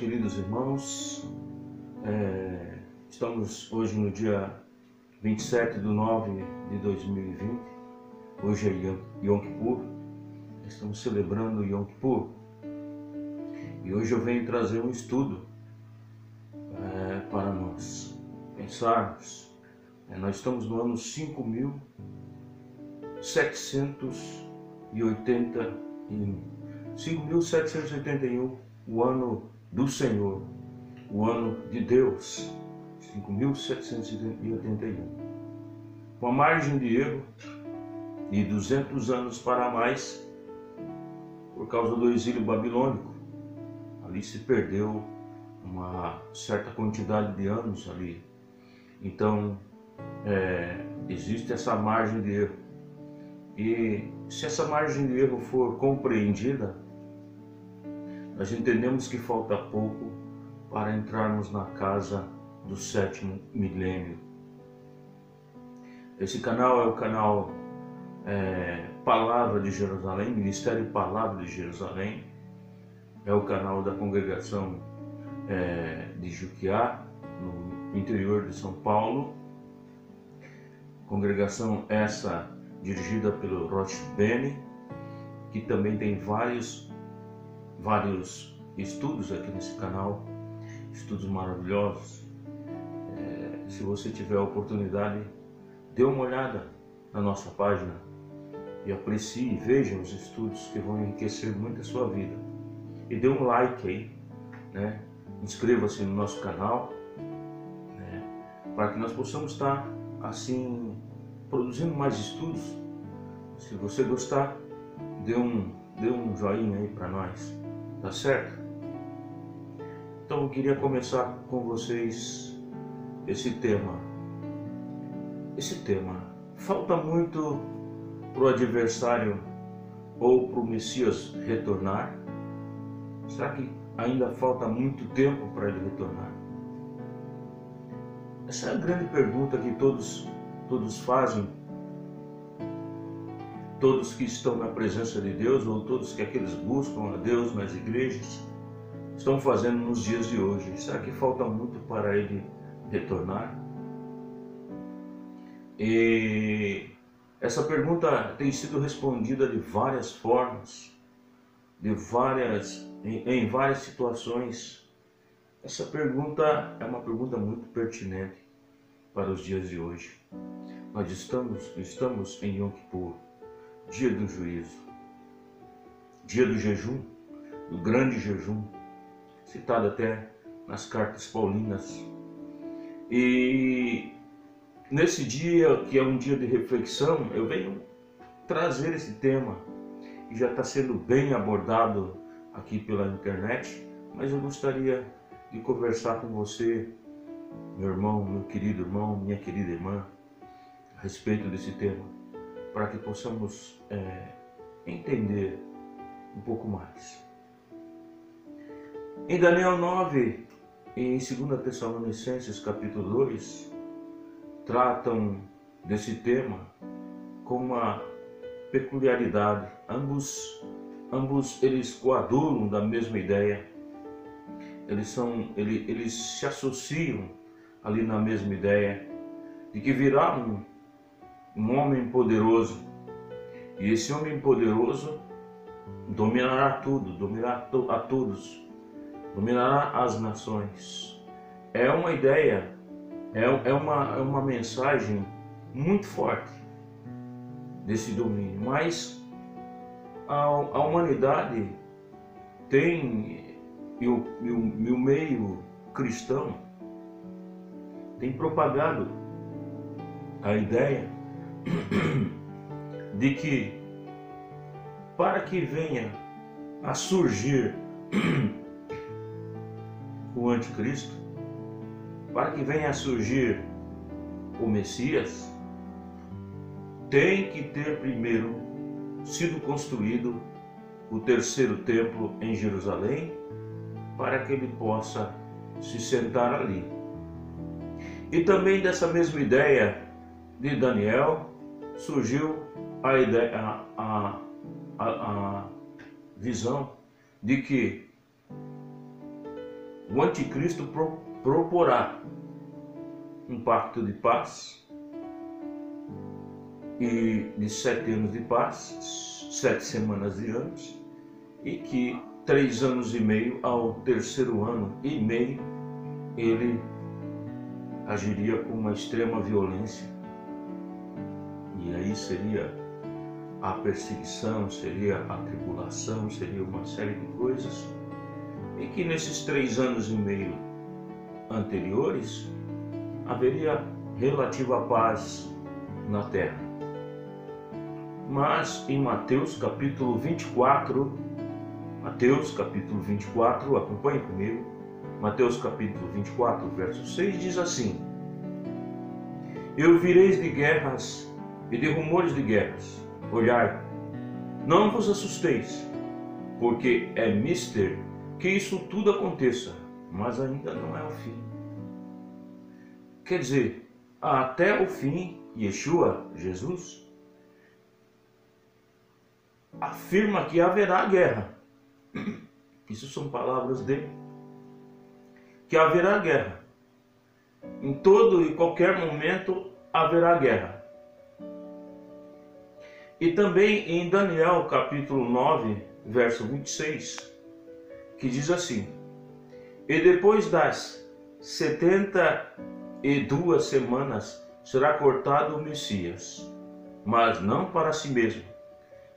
queridos irmãos. Estamos hoje no dia 27/9/2020. Hoje é Yom Kippur. Estamos celebrando Yom Kippur. E hoje eu venho trazer um estudo para nós pensarmos. Nós estamos no ano 5.781. 5.781, o ano do Senhor, o ano de Deus. 5.781. Com a margem de erro de 200 anos para mais, por causa do exílio babilônico. Ali se perdeu uma certa quantidade de anos ali. Então, existe essa margem de erro. E se essa margem de erro for compreendida, nós entendemos que falta pouco para entrarmos na casa do 7º milênio. Esse canal é o canal Palavra de Jerusalém, Ministério Palavra de Jerusalém. É o canal da congregação de Juquiá, no interior de São Paulo. Congregação essa dirigida pelo Rosh Beni, que também tem vários estudos aqui nesse canal, estudos maravilhosos. Se você tiver a oportunidade, dê uma olhada na nossa página e aprecie e veja os estudos que vão enriquecer muito a sua vida. E dê um like aí, né? Inscreva-se no nosso canal, né? Para que nós possamos estar assim produzindo mais estudos. Se você gostar, dê um joinha aí para nós, tá certo? Então eu queria começar com vocês esse tema. Falta muito para o adversário ou para o Messias retornar? Será que ainda falta muito tempo para ele retornar? Essa é a grande pergunta que todos fazem. Todos que estão na presença de Deus, ou todos que aqueles buscam a Deus nas igrejas, estão fazendo nos dias de hoje. Será que falta muito para ele retornar? E essa pergunta tem sido respondida de várias formas, em várias situações. Essa pergunta é uma pergunta muito pertinente para os dias de hoje. Nós estamos em Yom Kippur, dia do juízo, dia do jejum, do grande jejum, citado até nas cartas paulinas. E nesse dia, que é um dia de reflexão, eu venho trazer esse tema, que já está sendo bem abordado aqui pela internet, mas eu gostaria de conversar com você, meu irmão, meu querido irmão, minha querida irmã, a respeito desse tema, para que possamos entender um pouco mais. Em Daniel 9 e em 2 Tessalonicenses capítulo 2, tratam desse tema com uma peculiaridade. Ambos eles coadulam da mesma ideia. Eles se associam ali na mesma ideia de que virá um homem poderoso, e esse homem poderoso dominará tudo, dominará a todos, dominará as nações. É uma ideia, é uma mensagem muito forte desse domínio, mas a humanidade tem, e o meio cristão tem propagado a ideia de que para que venha a surgir o anticristo, para que venha a surgir o Messias, tem que ter primeiro sido construído o 3º templo em Jerusalém, para que ele possa se sentar ali. E também dessa mesma ideia de Daniel surgiu a visão de que o anticristo proporá um pacto de paz e de 7 anos de paz, 7 semanas de anos, e que 3 anos e meio ao 3º ano e meio ele agiria com uma extrema violência. E aí seria a perseguição, seria a tribulação, seria uma série de coisas. E que nesses 3 anos e meio anteriores haveria relativa paz na terra. Mas em Mateus capítulo 24, acompanhe comigo, Mateus capítulo 24, verso 6 diz assim: E ouvireis de guerras e de rumores de guerras. Olhai, não vos assusteis, porque é mister que isso tudo aconteça, mas ainda não é o fim. Quer dizer, até o fim, Yeshua, Jesus, afirma que haverá guerra. Isso são palavras dele. Que haverá guerra. Em todo e qualquer momento haverá guerra. E também em Daniel capítulo 9, verso 26, que diz assim: E depois das 72 semanas será cortado o Messias, mas não para si mesmo.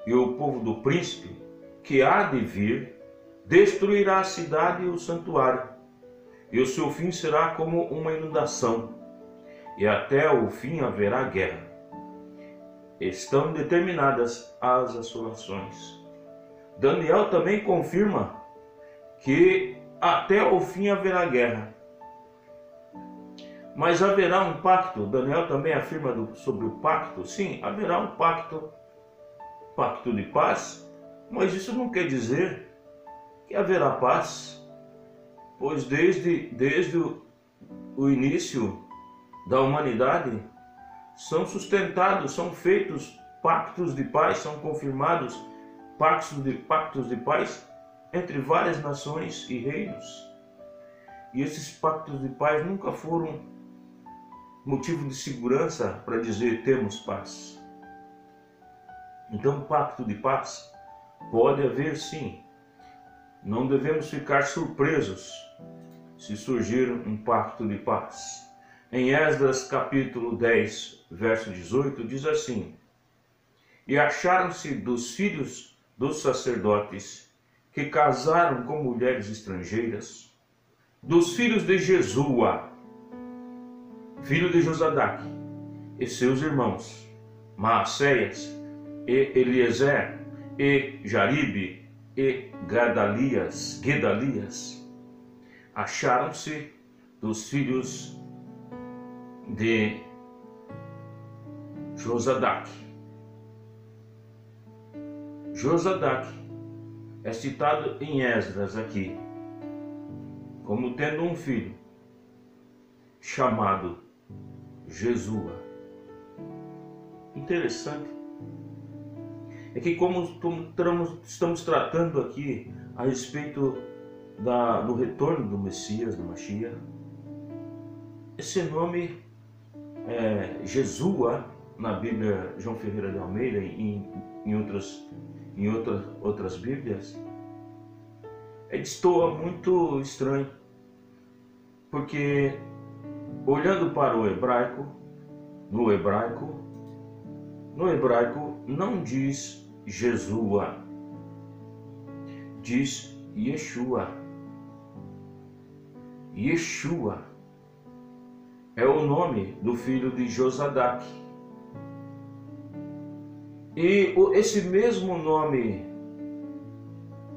E o povo do príncipe, que há de vir, destruirá a cidade e o santuário, e o seu fim será como uma inundação, e até o fim haverá guerra. Estão determinadas as assolações. Daniel também confirma que até o fim haverá guerra. Mas haverá um pacto. Daniel também afirma sobre o pacto. Sim, haverá um pacto de paz, mas isso não quer dizer que haverá paz, pois desde o início da humanidade são sustentados, são feitos pactos de paz, são confirmados pactos de paz entre várias nações e reinos. E esses pactos de paz nunca foram motivo de segurança para dizer temos paz. Então, pacto de paz pode haver sim. Não devemos ficar surpresos se surgir um pacto de paz. Em Esdras capítulo 10, verso 18, diz assim: E acharam-se dos filhos dos sacerdotes que casaram com mulheres estrangeiras, dos filhos de Jesua, filho de Josadaque, e seus irmãos, Maacéias, e Eliezer, e Jaribe, e Gedalias, acharam-se dos filhos de Josadaque. Josadaque é citado em Esdras aqui como tendo um filho chamado Jesua. Interessante é que como estamos tratando aqui a respeito do retorno do Messias, do Mashiach, esse nome Jesua na Bíblia João Ferreira de Almeida e em outras Bíblias destoa muito estranho, porque olhando para o hebraico, no hebraico não diz Jesua, diz Yeshua. Yeshua é o nome do filho de Josadaque. E esse mesmo nome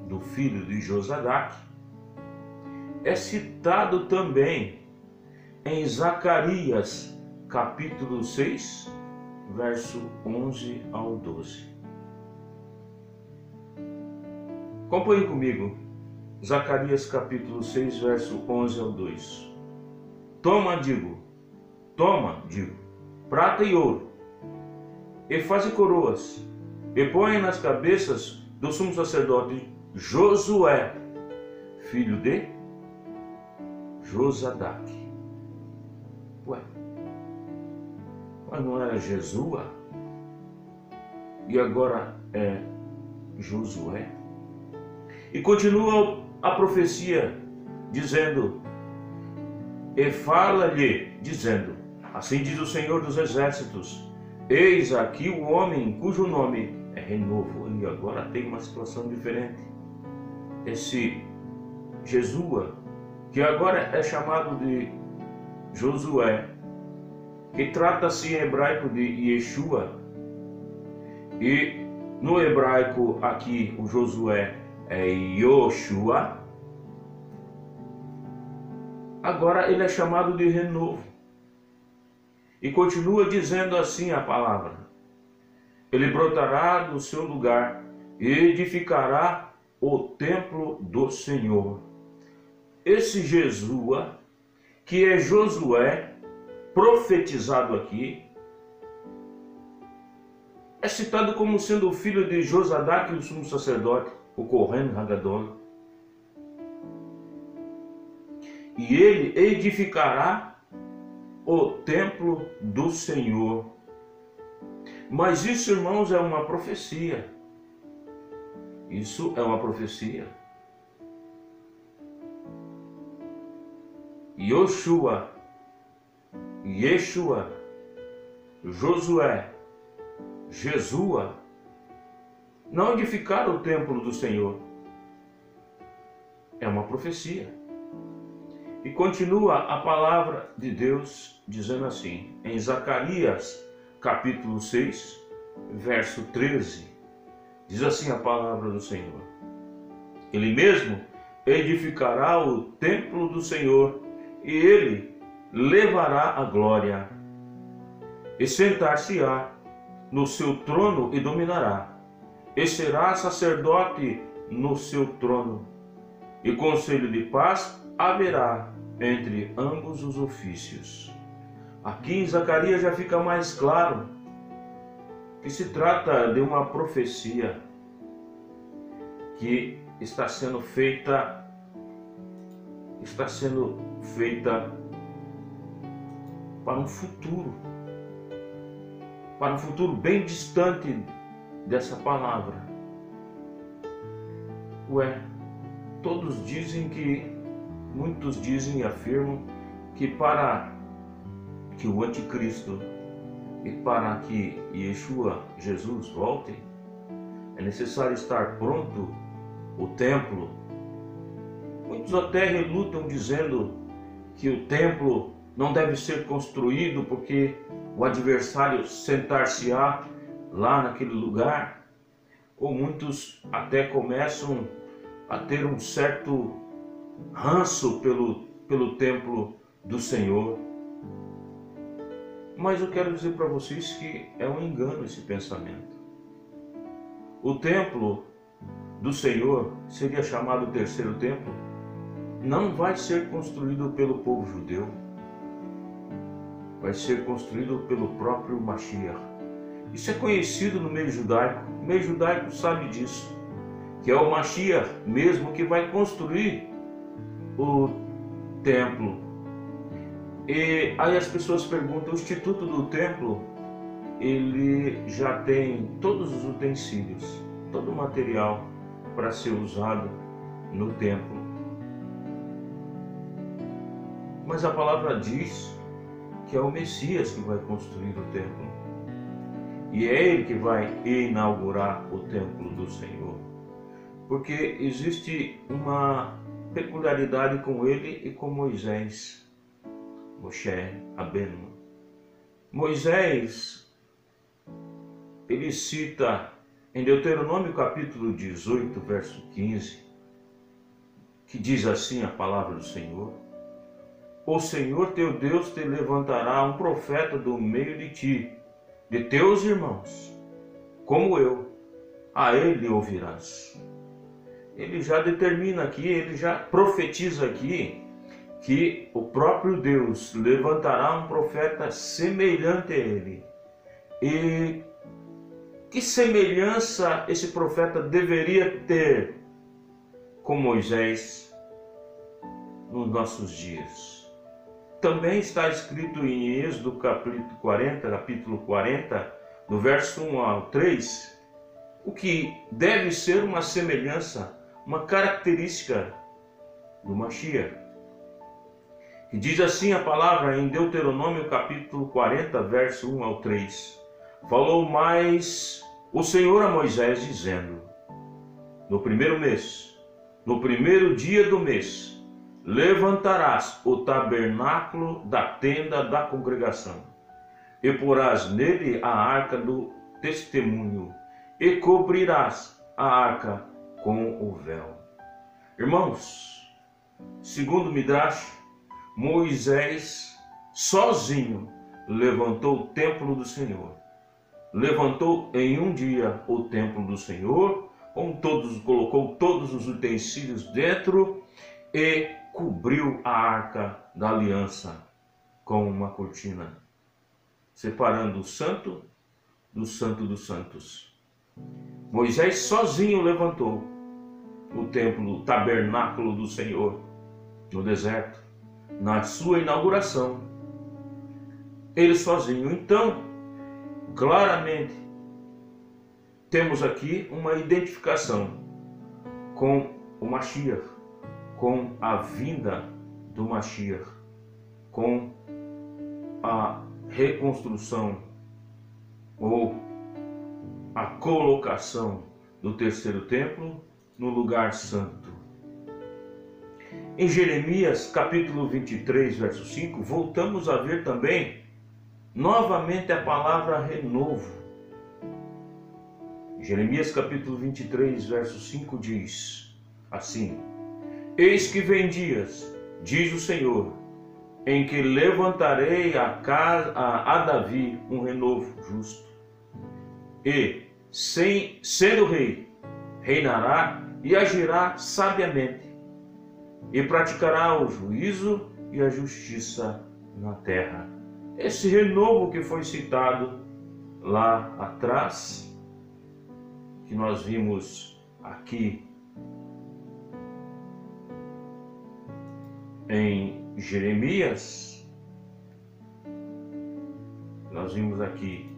do filho de Josadaque é citado também em Zacarias capítulo 6, verso 11 ao 12. Acompanhe comigo, Zacarias capítulo 6, verso 11 ao 2. Toma, digo, prata e ouro, e faze coroas, e põe nas cabeças do sumo sacerdote Josué, filho de Josadac. Ué, mas não era Jesua? E agora é Josué? E continua a profecia dizendo, e fala-lhe, dizendo, assim diz o Senhor dos Exércitos, eis aqui o homem cujo nome é Renovo. E agora tem uma situação diferente. Esse Jesua, que agora é chamado de Josué, que trata-se em hebraico de Yeshua, e no hebraico aqui o Josué é Yoshua, agora ele é chamado de renovo. E continua dizendo assim a palavra, ele brotará do seu lugar e edificará o templo do Senhor. Esse Jesua, que é Josué, profetizado aqui, é citado como sendo o filho de Josadac, o sumo sacerdote, o Kohen Hagadol. E ele edificará o templo do Senhor. Mas isso, irmãos, é uma profecia. Isso é uma profecia. Yoshua, Yeshua, Josué, Jesua não edificaram o templo do Senhor. É uma profecia. E continua a palavra de Deus dizendo assim, em Zacarias capítulo 6, verso 13, diz assim a palavra do Senhor, ele mesmo edificará o templo do Senhor e ele levará a glória e sentar-se-á no seu trono e dominará, e será sacerdote no seu trono, e conselho de paz haverá entre ambos os ofícios. Aqui em Zacarias já fica mais claro que se trata de uma profecia que está sendo feita para um futuro bem distante dessa palavra. Muitos dizem e afirmam que para que o anticristo e para que Yeshua, Jesus, volte, é necessário estar pronto o templo. Muitos até relutam dizendo que o templo não deve ser construído porque o adversário sentar-se-á lá naquele lugar. Ou muitos até começam a ter um certo ranço pelo templo do Senhor. Mas eu quero dizer para vocês que é um engano esse pensamento. O templo do Senhor, seria chamado o terceiro templo, não vai ser construído pelo povo judeu. Vai ser construído pelo próprio Mashiach. Isso é conhecido no meio judaico. O meio judaico sabe disso, que é o Mashiach mesmo que vai construir o templo. E aí as pessoas perguntam, o instituto do templo, ele já tem todos os utensílios, todo o material para ser usado no templo. Mas a palavra diz que é o Messias que vai construir o templo. E é ele que vai inaugurar o templo do Senhor. Porque existe uma peculiaridade com ele e com Moisés. Moshe Rabbeinu. Moisés, ele cita em Deuteronômio capítulo 18, verso 15, que diz assim a palavra do Senhor: o Senhor teu Deus te levantará um profeta do meio de ti, de teus irmãos, como eu, a ele ouvirás. Ele já determina aqui, ele já profetiza aqui, que o próprio Deus levantará um profeta semelhante a ele. E que semelhança esse profeta deveria ter com Moisés? nos nossos dias. Também está escrito em Êxodo capítulo 40, do verso 1 ao 3, o que deve ser uma semelhança, uma característica do Mashiach. E diz assim a palavra em Deuteronômio capítulo 40, verso 1 ao 3. Falou mais o Senhor a Moisés, dizendo: no primeiro mês, no primeiro dia do mês, levantarás o tabernáculo da tenda da congregação, e porás nele a arca do testemunho, e cobrirás a arca com o véu. Irmãos, segundo Midrash, Moisés sozinho levantou o templo do Senhor. Levantou em um dia o templo do Senhor, colocou todos os utensílios dentro e cobriu a arca da aliança com uma cortina, separando o santo dos santos. Moisés sozinho levantou o templo, o tabernáculo do Senhor no deserto, na sua inauguração. Ele sozinho. Então, claramente, temos aqui uma identificação com o Mashiach, com a vinda do Mashiach, com a reconstrução ou a colocação do terceiro templo no lugar santo. Em Jeremias capítulo 23, verso 5, voltamos a ver também novamente a palavra renovo. Jeremias capítulo 23, verso 5 diz assim: eis que vem dias, diz o Senhor, em que levantarei a Davi um renovo justo, e, sendo rei, reinará e agirá sabiamente, e praticará o juízo e a justiça na terra. Esse renovo que foi citado lá atrás, que nós vimos aqui em Jeremias, nós vimos aqui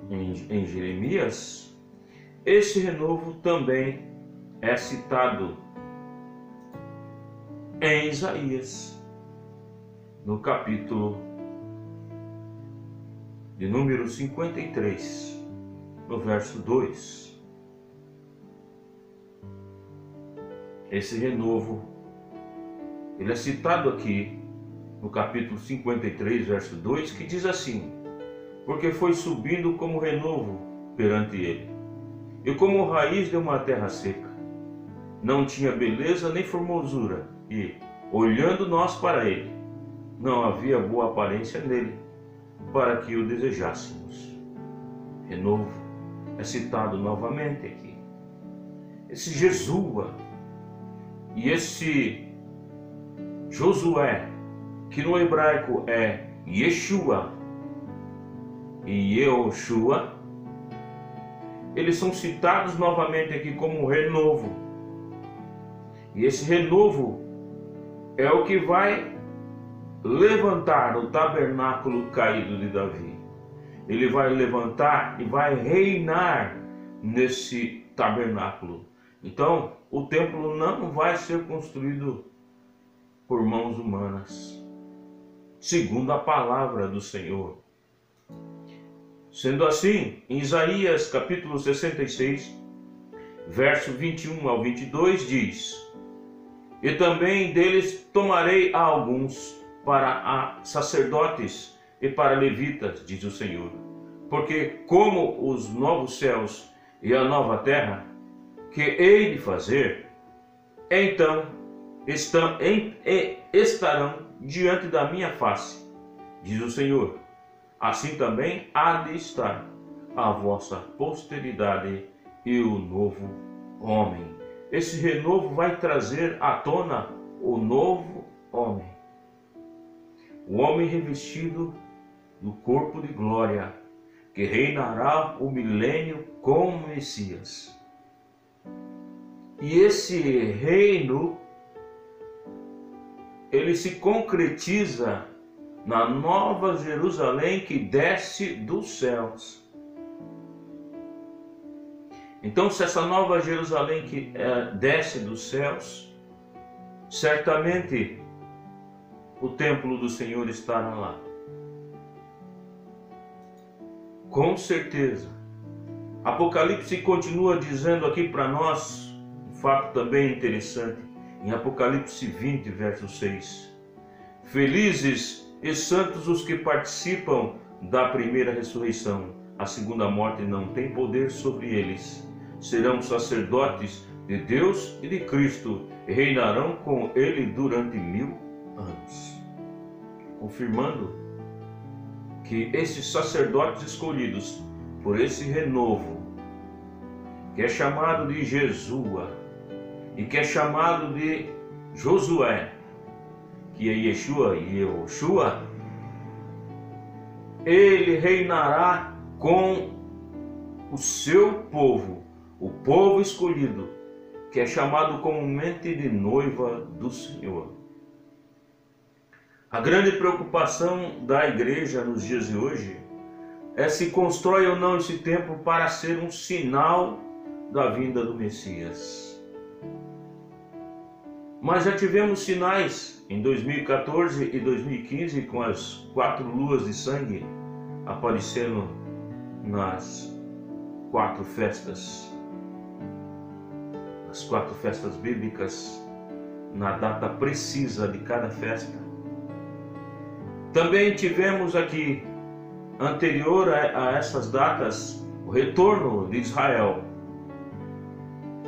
em Jeremias, esse renovo também é citado em Isaías, no capítulo de número 53, no verso 2. Esse renovo, ele é citado aqui no capítulo 53, verso 2, que diz assim: porque foi subindo como renovo perante ele, e como raiz de uma terra seca. Não tinha beleza nem formosura, e, olhando nós para ele, não havia boa aparência nele, para que o desejássemos. Renovo é citado novamente aqui. Esse Jesua e esse Josué, que no hebraico é Yeshua e Yehoshua, eles são citados novamente aqui como renovo. E esse renovo é o que vai levantar o tabernáculo caído de Davi. Ele vai levantar e vai reinar nesse tabernáculo. Então, o templo não vai ser construído por mãos humanas, segundo a palavra do Senhor. Sendo assim, em Isaías capítulo 66, verso 21 ao 22 diz: e também deles tomarei a alguns para sacerdotes e para levitas, diz o Senhor, porque como os novos céus e a nova terra que hei de fazer, então estarão diante da minha face, diz o Senhor, assim também há de estar a vossa posteridade e o novo homem. Esse renovo vai trazer à tona o novo homem. O homem revestido do corpo de glória, que reinará o milênio com o Messias. E esse reino ele se concretiza na nova Jerusalém que desce dos céus. Então, se essa nova Jerusalém que desce dos céus, certamente o templo do Senhor estará lá. Com certeza. Apocalipse continua dizendo aqui para nós um fato também interessante, em Apocalipse 20, verso 6. Felizes e santos os que participam da primeira ressurreição. A segunda morte não tem poder sobre eles. Serão sacerdotes de Deus e de Cristo e reinarão com ele durante 1000 anos. Confirmando que esses sacerdotes escolhidos por esse renovo, que é chamado de Jesua e que é chamado de Josué, que é Yeshua e Yehoshua, ele reinará com o seu povo, o povo escolhido, que é chamado comumente de noiva do Senhor. A grande preocupação da igreja nos dias de hoje é se constrói ou não esse templo para ser um sinal da vinda do Messias. Mas já tivemos sinais em 2014 e 2015 com as 4 luas de sangue aparecendo nas 4 festas. As 4 festas bíblicas, na data precisa de cada festa. Também tivemos aqui, anterior a essas datas, o retorno de Israel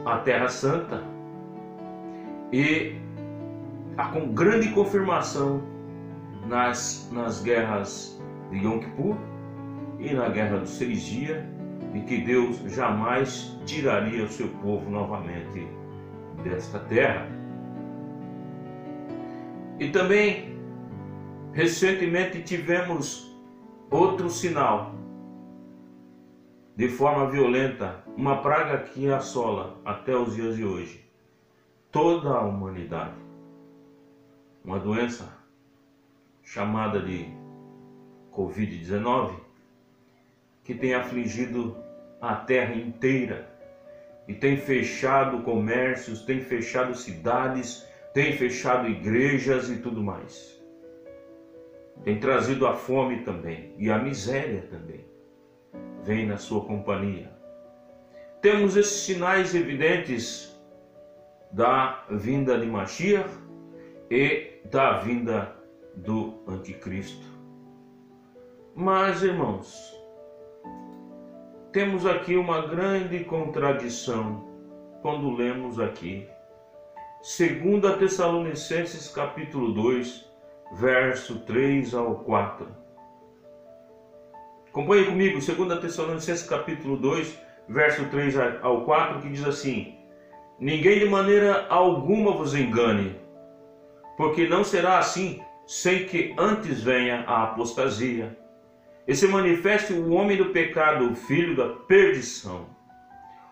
à Terra Santa e a grande confirmação nas guerras de Yom Kippur e na Guerra dos 6 Dias, de que Deus jamais tiraria o seu povo novamente desta terra. E também, recentemente, tivemos outro sinal, de forma violenta, uma praga que assola até os dias de hoje toda a humanidade. Uma doença chamada de Covid-19, que tem afligido a terra inteira e tem fechado comércios, tem fechado cidades, tem fechado igrejas e tudo mais. Tem trazido a fome também e a miséria também. Vem na sua companhia. Temos esses sinais evidentes da vinda de Mashiach e da vinda do Anticristo. Mas, irmãos, temos aqui uma grande contradição quando lemos aqui 2 Tessalonicenses capítulo 2, verso 3 ao 4. Acompanhe comigo, 2 Tessalonicenses capítulo 2, verso 3 ao 4, que diz assim: ninguém de maneira alguma vos engane, porque não será assim, sem que antes venha a apostasia, e se manifeste o homem do pecado, o filho da perdição,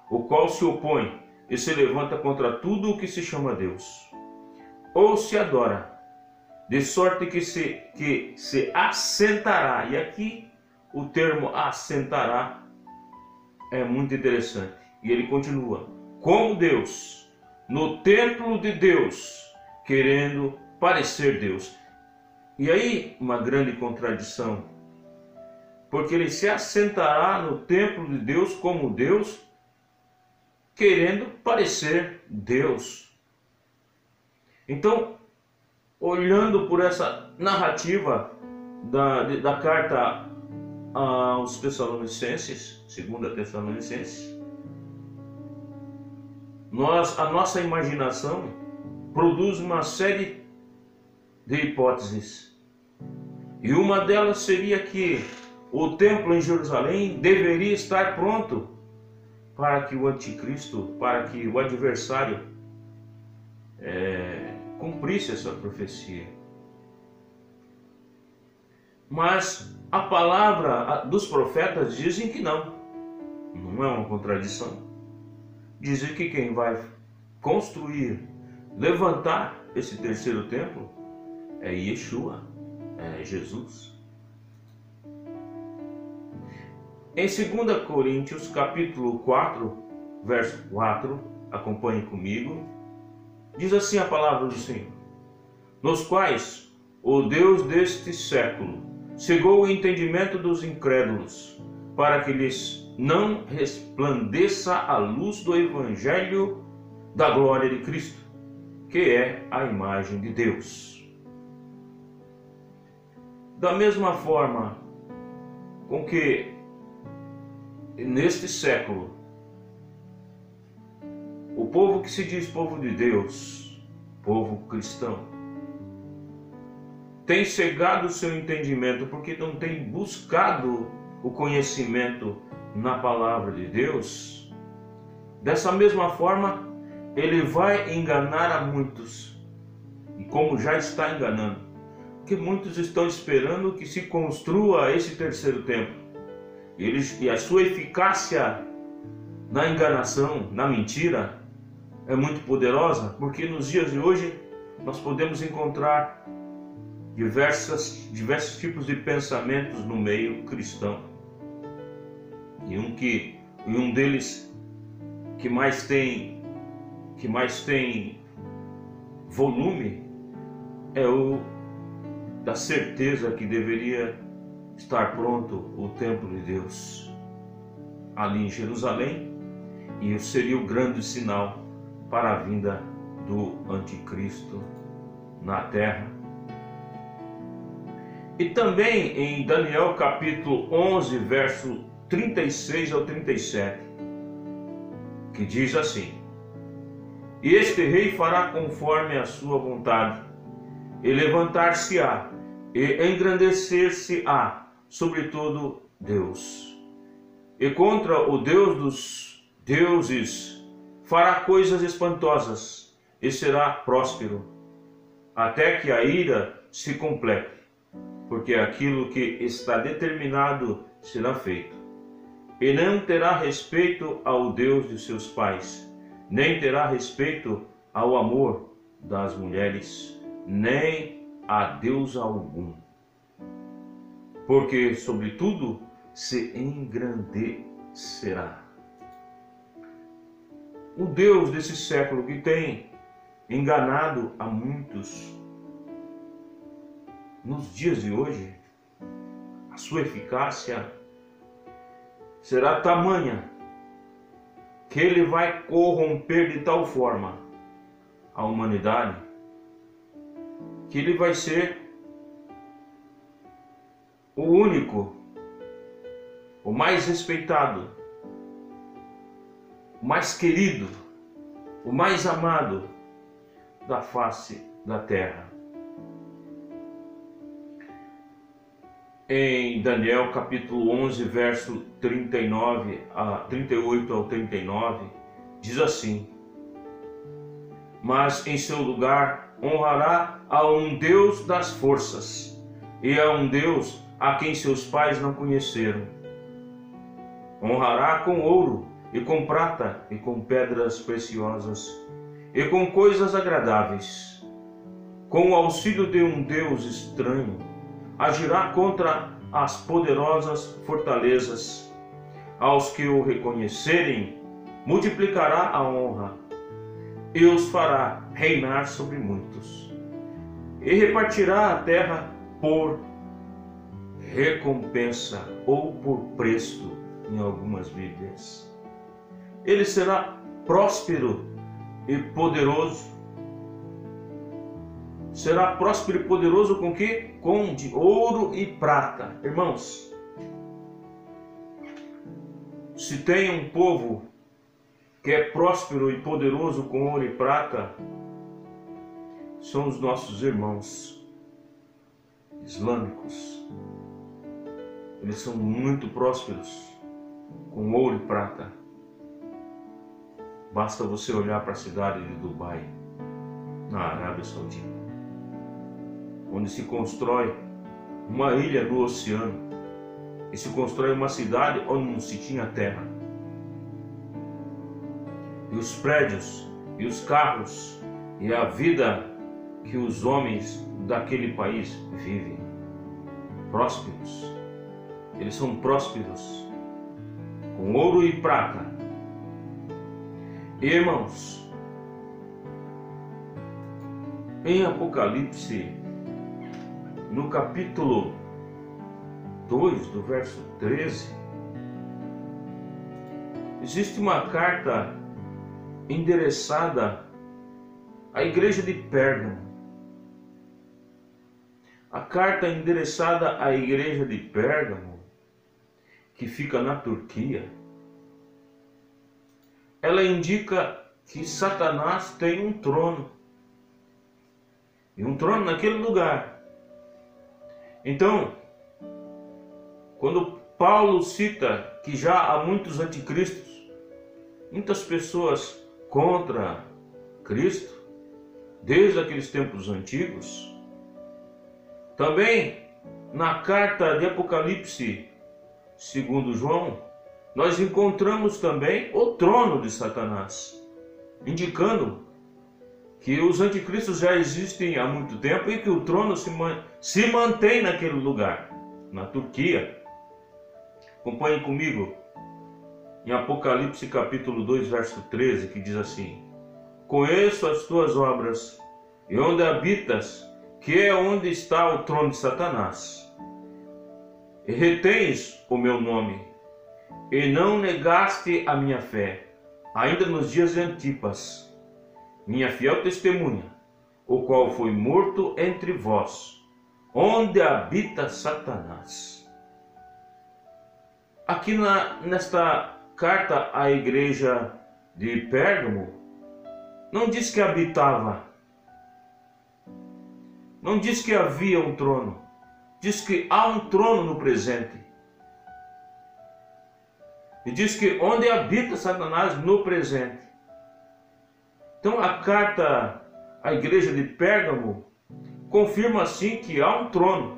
o qual se opõe e se levanta contra tudo o que se chama Deus, ou se adora, de sorte que se assentará. E aqui o termo assentará é muito interessante. E ele continua: como Deus, no templo de Deus, querendo parecer Deus. E aí uma grande contradição, porque ele se assentará no templo de Deus como Deus, querendo parecer Deus. Então, olhando por essa narrativa da carta aos Tessalonicenses, 2 Tessalonicenses, a nossa imaginação produz uma série de hipóteses. E uma delas seria que o templo em Jerusalém deveria estar pronto para que o anticristo, para que o adversário cumprisse essa profecia. Mas a palavra dos profetas dizem que não é uma contradição. Dizem que quem vai construir, levantar esse terceiro templo é Yeshua, é Jesus. Em 2 Coríntios, capítulo 4, verso 4, acompanhe comigo, diz assim a palavra do Senhor: nos quais o Deus deste século cegou o entendimento dos incrédulos, para que lhes não resplandeça a luz do Evangelho da glória de Cristo, que é a imagem de Deus. Da mesma forma com que neste século o povo que se diz povo de Deus, povo cristão, tem cegado o seu entendimento porque não tem buscado o conhecimento na palavra de Deus, dessa mesma forma ele vai enganar a muitos, e como já está enganando, porque muitos estão esperando que se construa esse terceiro templo, e a sua eficácia na enganação, na mentira, é muito poderosa, porque nos dias de hoje nós podemos encontrar diversos tipos de pensamentos no meio cristão, e um deles que mais tem volume é o da certeza que deveria estar pronto o templo de Deus ali em Jerusalém, e seria o grande sinal para a vinda do anticristo na terra. E também em Daniel capítulo 11, verso 36 ao 37, que diz assim: e este rei fará conforme a sua vontade, e levantar-se-á, e engrandecer-se-á sobre todo Deus. E contra o Deus dos deuses fará coisas espantosas, e será próspero, até que a ira se complete, porque aquilo que está determinado será feito. E não terá respeito ao Deus de seus pais, nem terá respeito ao amor das mulheres, nem a Deus algum, porque sobre tudo se engrandecerá. O Deus desse século, que tem enganado a muitos, nos dias de hoje, a sua eficácia será tamanha que ele vai corromper de tal forma a humanidade que ele vai ser o único, o mais respeitado, o mais querido, o mais amado da face da terra. Em Daniel capítulo 11, verso 38 ao 39, diz assim: mas em seu lugar honrará a um Deus das forças, e a um Deus a quem seus pais não conheceram. Honrará com ouro, e com prata, e com pedras preciosas, e com coisas agradáveis. Com o auxílio de um Deus estranho, agirá contra as poderosas fortalezas. Aos que o reconhecerem, multiplicará a honra, e os fará reinar sobre muitos. E repartirá a terra por recompensa, ou por preço, em algumas Bíblias. Ele será próspero e poderoso. Será próspero e poderoso com quê? Com de ouro e prata. Irmãos, se tem um povo que é próspero e poderoso com ouro e prata, são os nossos irmãos islâmicos. Eles são muito prósperos com ouro e prata. Basta você olhar para a cidade de Dubai, na Arábia Saudita, onde se constrói uma ilha no oceano, e se constrói uma cidade onde não se tinha terra. E os prédios, e os carros, e a vida que os homens daquele país vivem prósperos. Eles são prósperos, com ouro e prata. Irmãos, em Apocalipse, no capítulo 2, do verso 13, existe uma carta endereçada à igreja de Pérgamo. A carta endereçada à igreja de Pérgamo, que fica na Turquia, ela indica que Satanás tem um trono. E um trono naquele lugar. Então, quando Paulo cita que já há muitos anticristos, muitas pessoas contra Cristo, desde aqueles tempos antigos, também na carta de Apocalipse, segundo João, nós encontramos também o trono de Satanás, indicando que os anticristos já existem há muito tempo e que o trono se mantém naquele lugar, na Turquia. Acompanhe comigo em Apocalipse capítulo 2, verso 13, que diz assim: conheço as tuas obras e onde habitas, que é onde está o trono de Satanás. E retens o meu nome, e não negaste a minha fé, ainda nos dias de Antipas, minha fiel testemunha, o qual foi morto entre vós, onde habita Satanás. Aqui nesta carta à igreja de Pérgamo, não diz que habitava, não diz que havia um trono, diz que há um trono no presente. E diz que onde habita Satanás no presente. Então a carta à igreja de Pérgamo confirma assim que há um trono.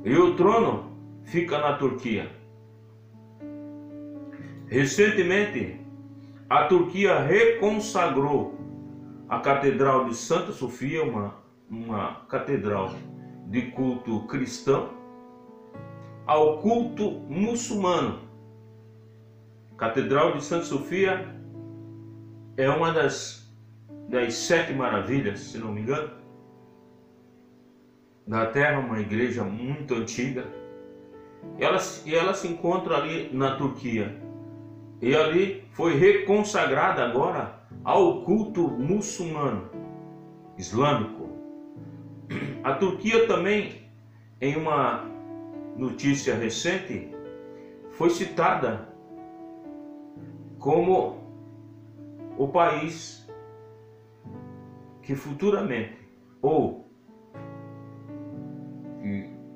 E o trono fica na Turquia. Recentemente, a Turquia reconsagrou a Catedral de Santa Sofia, uma catedral de culto cristão, ao culto muçulmano. Catedral de Santa Sofia é uma das 7 maravilhas, se não me engano, da terra, uma igreja muito antiga. E ela se encontra ali na Turquia. E ali foi reconsagrada agora ao culto muçulmano, islâmico. A Turquia também, em uma notícia recente, foi citada como o país que futuramente, ou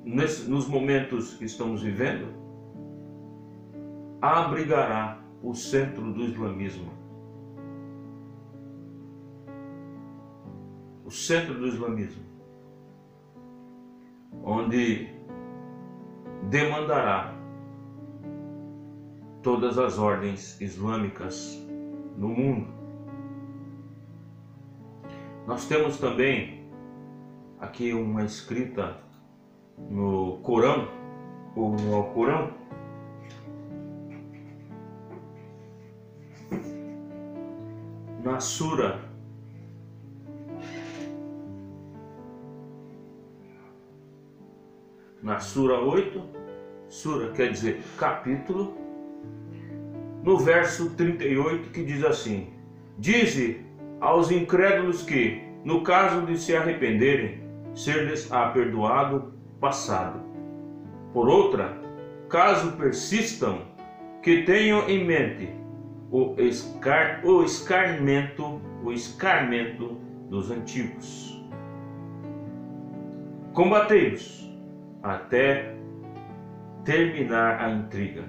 nos momentos que estamos vivendo, abrigará o centro do islamismo. O centro do islamismo, onde demandará todas as ordens islâmicas no mundo. Nós temos também aqui uma escrita no Corão, ou no Alcorão, na Sura na Sura 8, Sura quer dizer capítulo, no verso 38, que diz assim: dize aos incrédulos que, no caso de se arrependerem, ser-lhes perdoado passado. Por outra, caso persistam, que tenham em mente o escarmento dos antigos. Combatei-os até terminar a intriga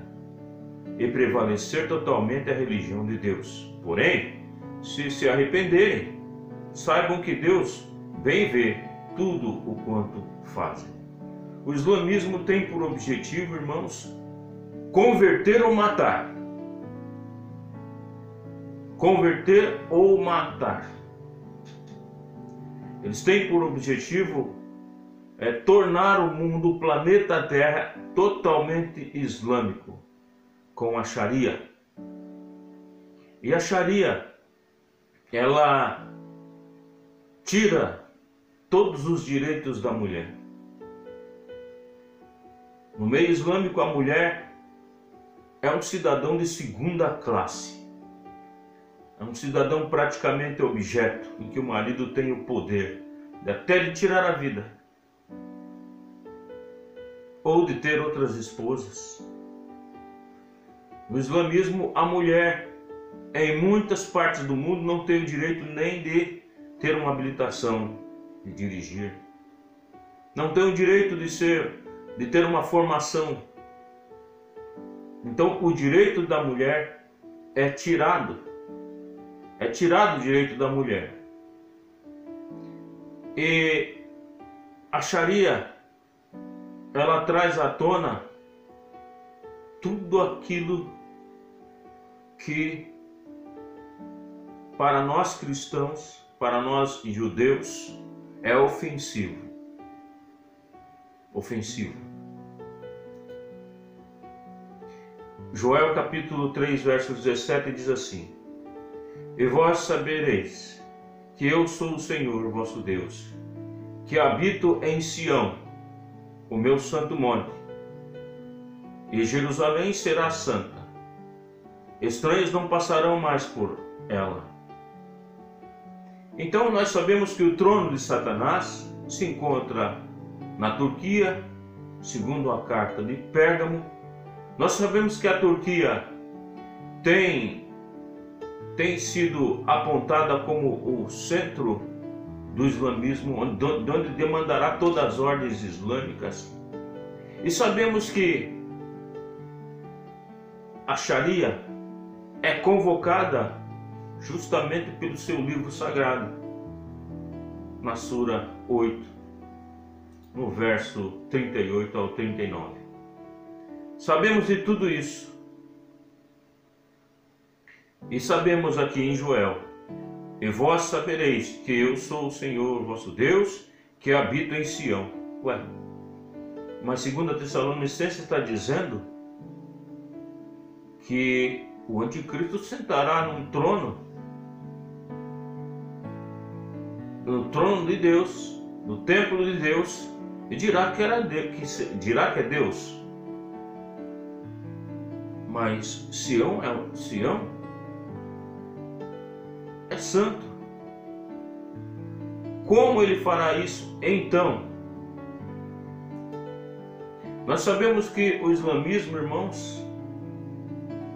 e prevalecer totalmente a religião de Deus. Porém, se arrependerem, saibam que Deus bem vê tudo o quanto fazem. O islamismo tem por objetivo, irmãos, converter ou matar. Converter ou matar. Eles têm por objetivo tornar o mundo, o planeta Terra, totalmente islâmico, com a Sharia. E a Sharia, ela tira todos os direitos da mulher. No meio islâmico, a mulher é um cidadão de segunda classe. É um cidadão praticamente objeto, em que o marido tem o poder até de tirar a vida, ou de ter outras esposas. No islamismo, a mulher, em muitas partes do mundo, não tem o direito nem de ter uma habilitação de dirigir. Não tem o direito de ter uma formação. Então, o direito da mulher é tirado. É tirado o direito da mulher. E a Sharia, ela traz à tona tudo aquilo que para nós cristãos, para nós judeus, é ofensivo. Ofensivo. Joel capítulo 3, verso 17 diz assim: E vós sabereis que eu sou o Senhor vosso Deus, que habito em Sião, o meu santo monte, e Jerusalém será santa. Estranhos não passarão mais por ela. Então nós sabemos que o trono de Satanás se encontra na Turquia, segundo a carta de Pérgamo. Nós sabemos que a Turquia tem sido apontada como o centro do islamismo, onde demandará todas as ordens islâmicas. E sabemos que a Sharia é convocada justamente pelo seu livro sagrado, na Sura 8, no verso 38 ao 39. Sabemos de tudo isso. E sabemos aqui em Joel: E vós sabereis que eu sou o Senhor vosso Deus, que habito em Sião. Ué, mas 2 Tessalonicenses está dizendo que o anticristo sentará no trono de Deus, no templo de Deus, e dirá que é Deus. Mas Sião é santo. Como ele fará isso então? Nós sabemos que o islamismo, irmãos,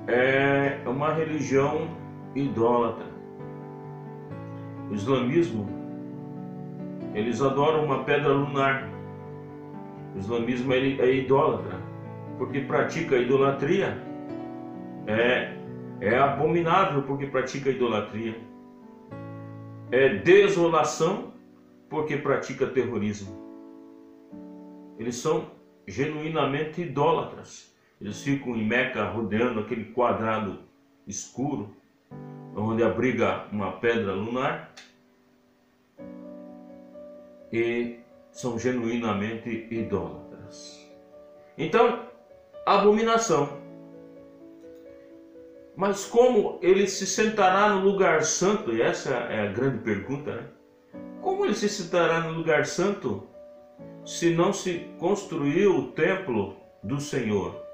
é uma religião idólatra. O islamismo, eles adoram uma pedra lunar. O islamismo é idólatra, porque pratica idolatria. É abominável porque pratica idolatria. É desolação porque pratica terrorismo. Eles são genuinamente idólatras. Eles ficam em Meca rodeando aquele quadrado escuro, onde abriga uma pedra lunar, e são genuinamente idólatras. Então, abominação. Mas como ele se sentará no lugar santo? E essa é a grande pergunta, né? Como ele se sentará no lugar santo se não se construiu o templo do Senhor?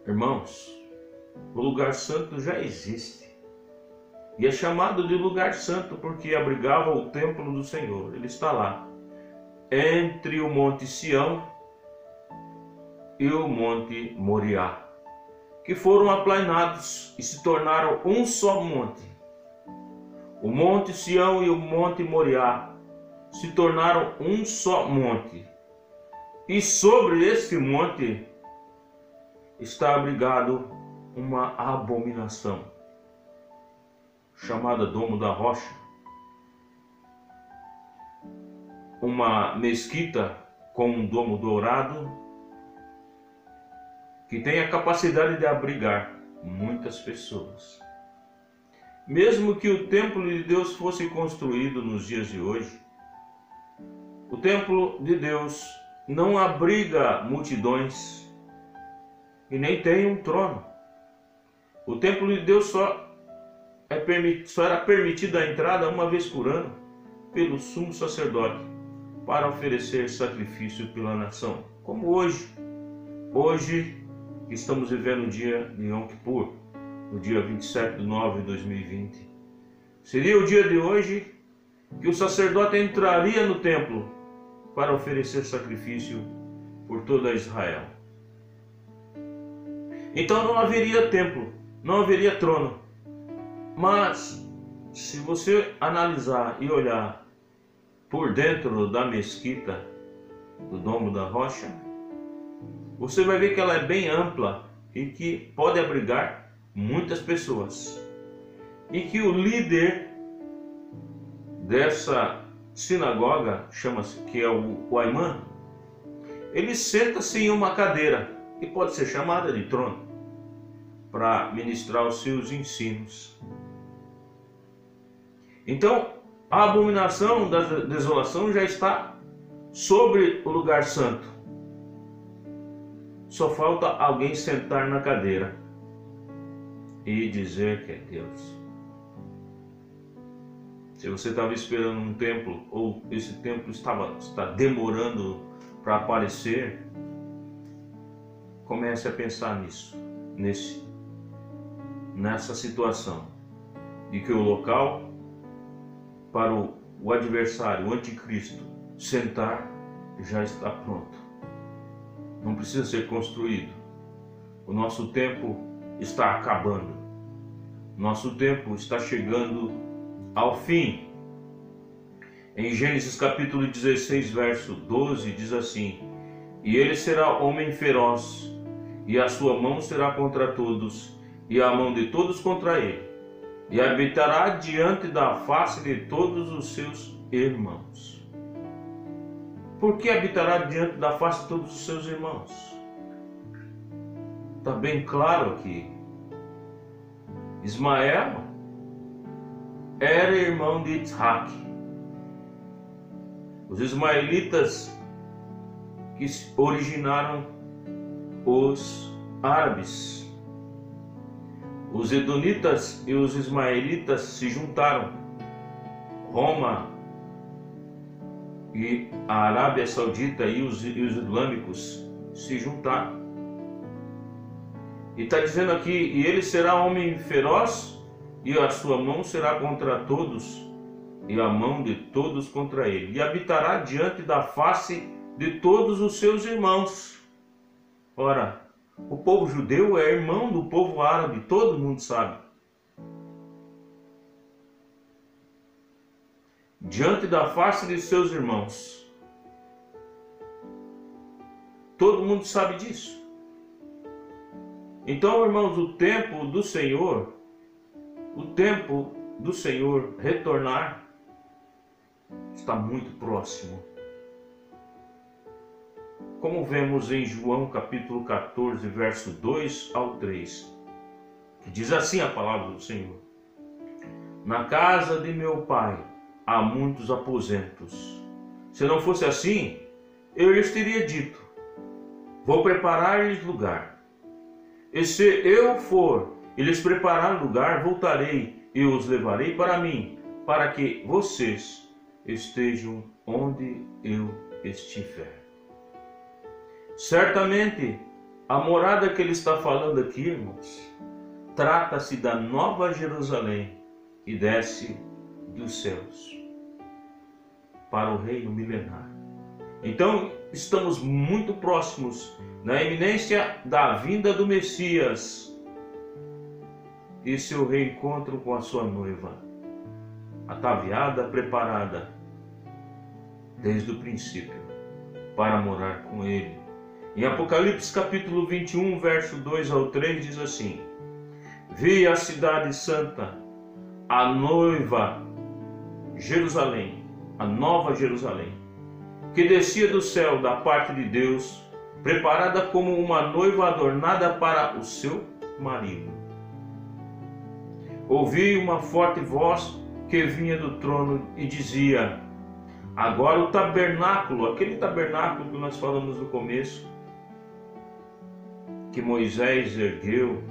Irmãos, o lugar santo já existe. E é chamado de lugar santo porque abrigava o templo do Senhor. Ele está lá, entre o Monte Sião e o Monte Moriá, que foram aplainados e se tornaram um só monte. O Monte Sião e o Monte Moriá se tornaram um só monte. E sobre este monte está abrigado uma abominação, chamada Domo da Rocha. Uma mesquita com um domo dourado, que tem a capacidade de abrigar muitas pessoas. mesmo que o templo de Deus fosse construído nos dias de hoje, o templo de Deus não abriga multidões e nem tem um trono. O templo de Deus só era permitida a entrada uma vez por ano pelo sumo sacerdote para oferecer sacrifício pela nação, como hoje. Hoje estamos vivendo o dia de Yom Kippur, no dia 27 de nove de 2020. Seria o dia de hoje que o sacerdote entraria no templo para oferecer sacrifício por toda Israel. Então não haveria templo, não haveria trono. Mas se você analisar e olhar por dentro da mesquita, do Domo da Rocha, você vai ver que ela é bem ampla e que pode abrigar muitas pessoas. E que o líder dessa sinagoga, chama-se, que é o imã, ele senta-se em uma cadeira, que pode ser chamada de trono, para ministrar os seus ensinos. Então, a abominação da desolação já está sobre o lugar santo. Só falta alguém sentar na cadeira e dizer que é Deus. Se você estava esperando um templo, ou esse templo está demorando para aparecer, comece a pensar nisso, nessa situação, de que o local para o adversário, o anticristo, sentar, já está pronto. Não precisa ser construído. O nosso tempo está acabando. Nosso tempo está chegando ao fim. Em Gênesis capítulo 16, verso 12, diz assim: E ele será homem feroz, e a sua mão será contra todos, e a mão de todos contra ele, e habitará diante da face de todos os seus irmãos. Por que habitará diante da face de todos os seus irmãos? Está bem claro aqui. Ismael era irmão de Isaac. Os ismaelitas que originaram os árabes. Os edonitas e os ismaelitas se juntaram. Roma e a Arábia Saudita e os islâmicos se juntaram. E está dizendo aqui: e ele será homem feroz, e a sua mão será contra todos, e a mão de todos contra ele, e habitará diante da face de todos os seus irmãos. Ora, o povo judeu é irmão do povo árabe, todo mundo sabe. Diante da face de seus irmãos. Todo mundo sabe disso. Então, irmãos, o tempo do Senhor retornar está muito próximo. Como vemos em João capítulo 14, verso 2 ao 3, que diz assim a palavra do Senhor: Na casa de meu Pai há muitos aposentos. Se não fosse assim, eu lhes teria dito: vou preparar-lhes lugar. E se eu for e lhes preparar lugar, voltarei e os levarei para mim, para que vocês estejam onde eu estiver. Certamente, a morada que ele está falando aqui, irmãos, trata-se da Nova Jerusalém que desce dos céus para o reino milenar. Então, estamos muito próximos na iminência da vinda do Messias e seu reencontro com a sua noiva, ataviada, preparada desde o princípio para morar com ele. Em Apocalipse capítulo 21, verso 2 ao 3 diz assim: Vi a cidade santa, a noiva Jerusalém, a nova Jerusalém, que descia do céu da parte de Deus, preparada como uma noiva adornada para o seu marido. ouvi uma forte voz que vinha do trono e dizia: agora o tabernáculo, aquele tabernáculo que nós falamos no começo, que Moisés ergueu,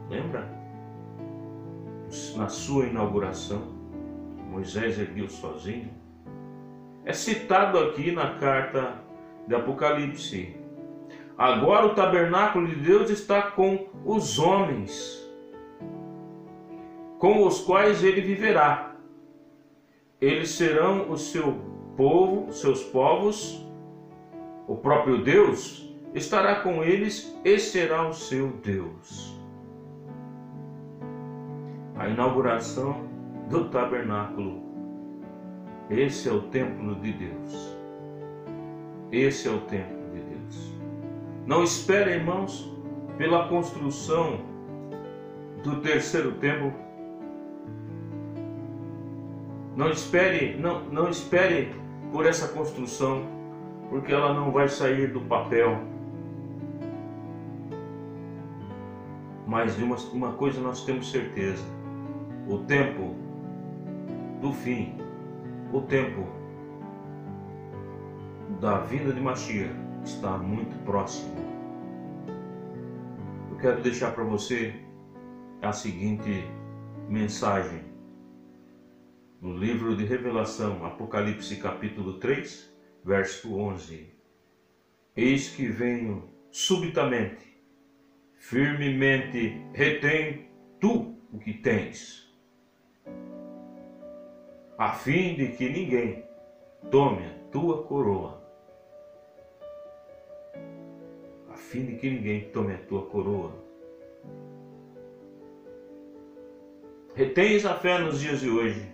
lembra? Na sua inauguração, Moisés ergueu sozinho. É citado aqui na carta de Apocalipse. Agora o tabernáculo de Deus está com os homens, com os quais ele viverá. Eles serão o seu povo, seus povos. O próprio Deus estará com eles e será o seu Deus. A inauguração do tabernáculo. Esse é o templo de Deus. Esse é o templo de Deus. Não espere, irmãos, pela construção do terceiro templo. Não espere por essa construção, porque ela não vai sair do papel. Mas de uma coisa nós temos certeza: o tempo do fim, o tempo da vinda de Mashiach está muito próximo. Eu quero deixar para você a seguinte mensagem. No livro de Revelação, Apocalipse capítulo 3, verso 11. Eis que venho subitamente, firmemente retém tu o que tens, a fim de que ninguém tome a tua coroa. A fim de que ninguém tome a tua coroa. Retens a fé nos dias de hoje.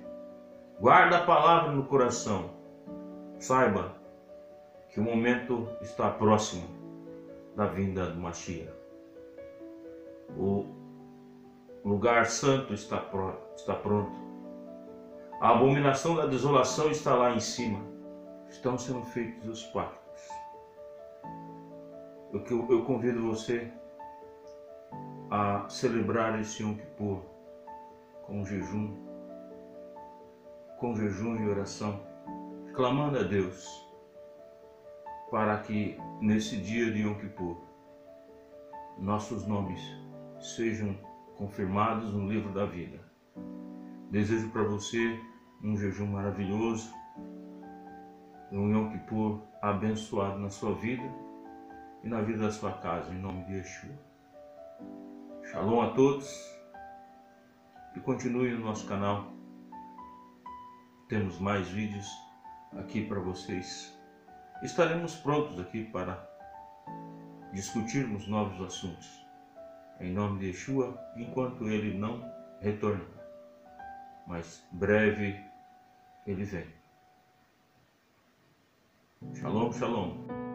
Guarda a palavra no coração. Saiba que o momento está próximo da vinda do Mashiach. O lugar santo está pronto. A abominação da desolação está lá em cima. Estão sendo feitos os pactos. Eu convido você a celebrar esse Yom Kippur com jejum e oração, clamando a Deus para que nesse dia de Yom Kippur nossos nomes sejam confirmados no livro da vida. Desejo para você um jejum maravilhoso, um Yom Kippur abençoado na sua vida e na vida da sua casa, em nome de Yeshua. Shalom a todos e continue no nosso canal. Temos mais vídeos aqui para vocês. Estaremos prontos aqui para discutirmos novos assuntos. Em nome de Yeshua, enquanto ele não retorna. Mas breve ele vem. Shalom, shalom.